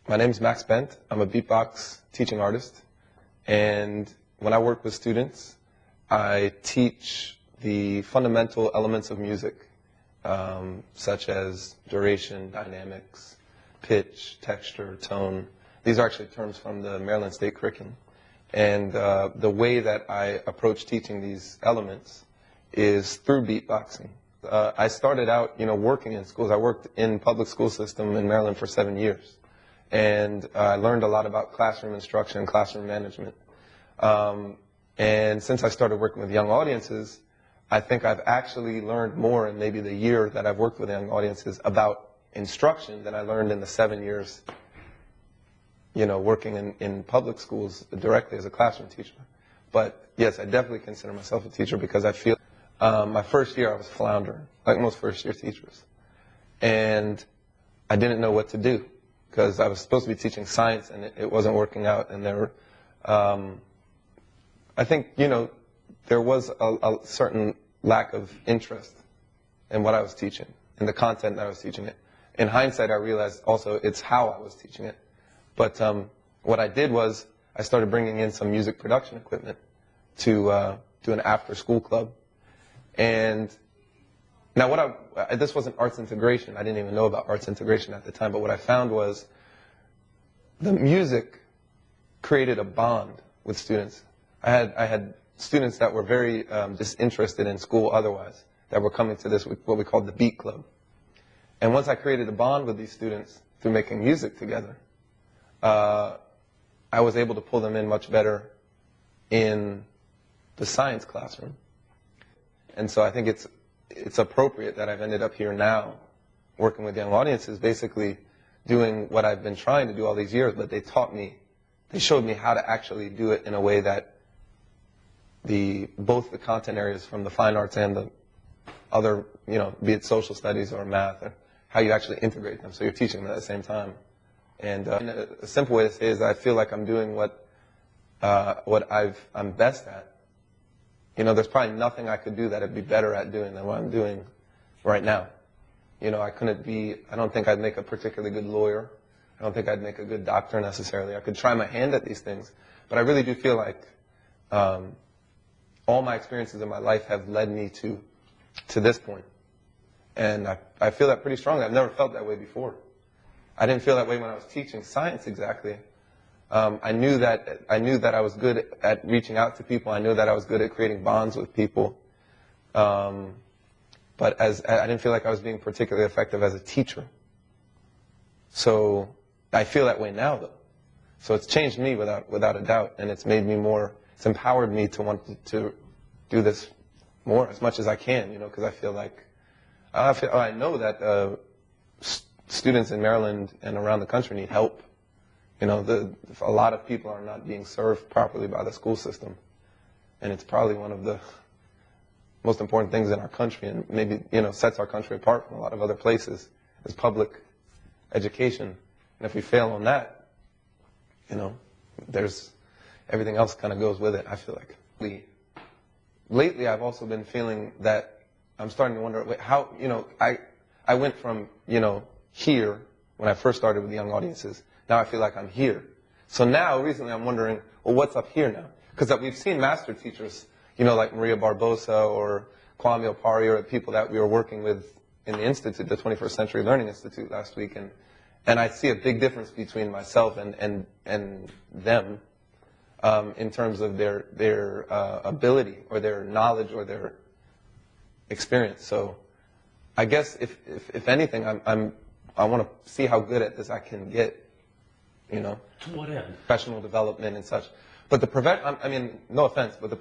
My name is Max Bent. I'm a beatbox teaching artist. And when I work with students, I teach the fundamental elements of music, such as duration, dynamics, pitch, texture, tone. These are actually terms from the Maryland State curriculum. And the way that I approach teaching these elements is through beatboxing. I started out, working in schools. I worked in public school system in Maryland for 7 years. And I learned a lot about classroom instruction and classroom management. And since I started working with young audiences, I think I've actually learned more in maybe the year that I've worked with young audiences about instruction than I learned in the 7 years, working in public schools directly as a classroom teacher. But yes, I definitely consider myself a teacher because I feel my first year I was floundering, like most first-year teachers. And I didn't know what to do because I was supposed to be teaching science and it wasn't working out. And there were, I think, there was a certain lack of interest in what I was teaching, in the content that I was teaching it. In hindsight, I realized also it's how I was teaching it. But what I did was I started bringing in some music production equipment to do an after-school club. And now this wasn't arts integration. I didn't even know about arts integration at the time. But what I found was the music created a bond with students. I had students that were very disinterested in school otherwise, that were coming to this, what we called the Beat Club. And once I created a bond with these students through making music together, I was able to pull them in much better in the science classroom. And so I think it's appropriate that I've ended up here now working with young audiences, basically doing what I've been trying to do all these years, but they showed me how to actually do it in a way that both the content areas from the fine arts and the other, be it social studies or math, or how you actually integrate them. So you're teaching them at the same time. And a simple way to say it is I feel like I'm doing what I'm best at. There's probably nothing I could do that I'd be better at doing than what I'm doing right now. I don't think I'd make a particularly good lawyer. I don't think I'd make a good doctor necessarily. I could try my hand at these things. But I really do feel like all my experiences in my life have led me to this point. And I feel that pretty strongly. I've never felt that way before. I didn't feel that way when I was teaching science exactly. I knew that I was good at reaching out to people. I knew that I was good at creating bonds with people. But I didn't feel like I was being particularly effective as a teacher. So I feel that way now, though. So it's changed me without a doubt, and it's made me it's empowered me to want to do this more as much as I can, because I feel like, I know that students in Maryland and around the country need help. A lot of people are not being served properly by the school system. And it's probably one of the most important things in our country, and maybe, sets our country apart from a lot of other places, is public education. And if we fail on that, everything else kind of goes with it, I feel like. Lately, I've also been feeling that I'm starting to wonder, how, I went from, here, when I first started with young audiences. Now I feel like I'm here. So now, recently, I'm wondering, well, what's up here now? Because we've seen master teachers, like Maria Barbosa or Kwame Opari, or people that we were working with in the Institute, the 21st Century Learning Institute last week. And I see a big difference between myself and them in terms of their ability or their knowledge or their experience. So I guess if anything, I want to see how good at this I can get. To what end? Professional development and such. But no offense, but the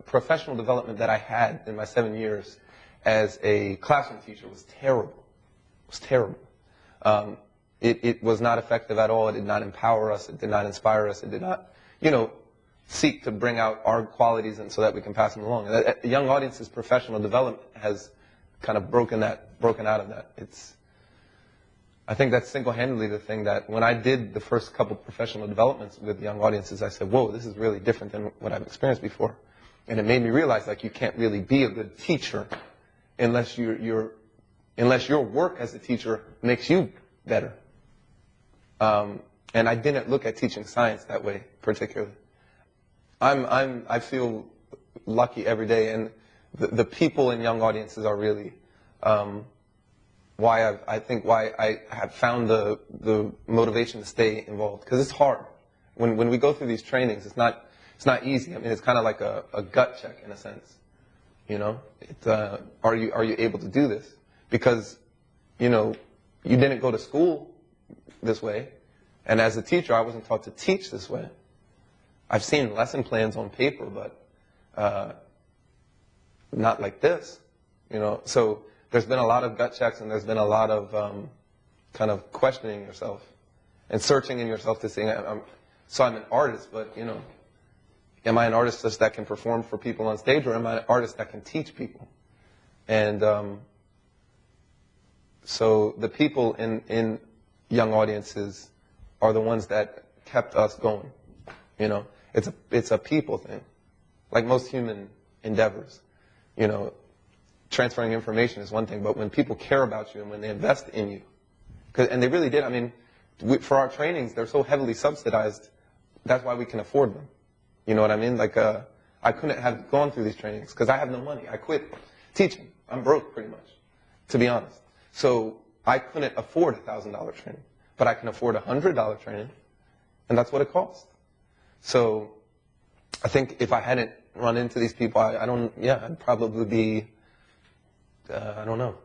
professional development that I had in my 7 years as a classroom teacher was terrible. It was terrible. It was not effective at all. It did not empower us. It did not inspire us. It did not, seek to bring out our qualities and so that we can pass them along. The young audience's professional development has kind of broken out of that. I think that's single-handedly the thing that when I did the first couple professional developments with young audiences, I said, whoa, this is really different than what I've experienced before. And it made me realize, you can't really be a good teacher unless your work as a teacher makes you better. And I didn't look at teaching science that way particularly. I feel lucky every day, and the people in young audiences are really why I have found the motivation to stay involved, because it's hard. When we go through these trainings, it's not easy. I mean, it's kind of like a gut check in a sense. You know, are you able to do this? Because, you know, you didn't go to school this way, and as a teacher, I wasn't taught to teach this way. I've seen lesson plans on paper, but not like this. You know, so there's been a lot of gut checks, and there's been a lot of kind of questioning yourself and searching in yourself to say, so I'm an artist, but, you know, am I an artist just that can perform for people on stage, or am I an artist that can teach people? And so the people in young audiences are the ones that kept us going. You know, it's a people thing, like most human endeavors. You know, transferring information is one thing, but when people care about you and when they invest in you, and they really did. I mean, for our trainings, they're so heavily subsidized. That's why we can afford them. You know what I mean? Like, I couldn't have gone through these trainings because I have no money. I quit teaching. I'm broke, pretty much, to be honest. So I couldn't afford a $1,000 training, but I can afford a $100 training, and that's what it costs. So I think if I hadn't run into these people, I'd probably be, I don't know.